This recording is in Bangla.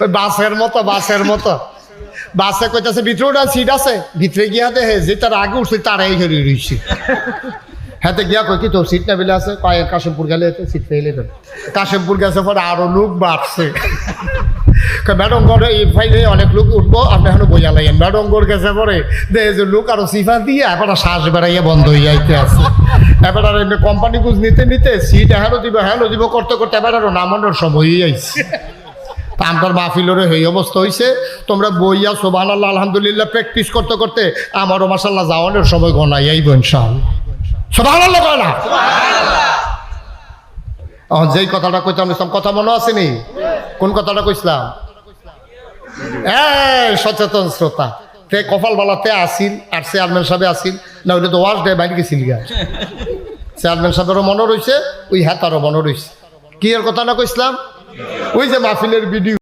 ওই বাসের মতো বাসে কইতাছে ভিতরে সিট আছে, ভিতরে গিয়া দেখে যে তার আগে উঠছে তারাই হেরে রয়েছে। হাতে গিয়া কই কি তোর সিট না বেলে আছে, কয় কাশিমপুর গেলে সিট পেলে দেন। কাশিমপুর গেছে পরে আরো লোক বাড়ছে। ম্যাডম গড়ে এই ফাইলে অনেক লোক উঠবো, আপনি এখন বইয়া লাগেন। ম্যাডম গড় গেছে পরে দেখে যে লোক আরো সিফা দিয়ে এবার শ্বাস বেড়াইয়া বন্ধ হয়ে যাইতে আছে। এবার আর এমনি কোম্পানি বুঝ নিতে নিতে সিট হেলো দিব করতে করতে এবার আরো নামানোর সময় হয়ে যাইছে। আমার মাহফিলের এই অবস্থা হয়েছে। তোমরা বইয়া সুবহানাল্লাহ আলহামদুলিল্লাহ প্র্যাকটিস করতে করতে আমারও মাশাআল্লাহ যাওয়ানোর সময় গনাই আইব ইনশাআল্লাহ। সুবহানাল্লাহ কয় না? যেই কথাটা কইতাম ইসলাম কথা মনে আছে নি? কোন কথাটা কইছিলাম? সচেতন শ্রোতা তে কপাল বালাতে আসিল আর চেয়ারম্যান সাহেব আসিল না, ওইটা তো ওয়াশ দেয় বাইরে গেছিল গা। চেয়ারম্যান সাহেবেরও মনে রয়েছে, ওই হাতারও মনে রয়েছে। কি এর কথাটা কইছিলাম? ওই যে মাহফিলের ভিডিও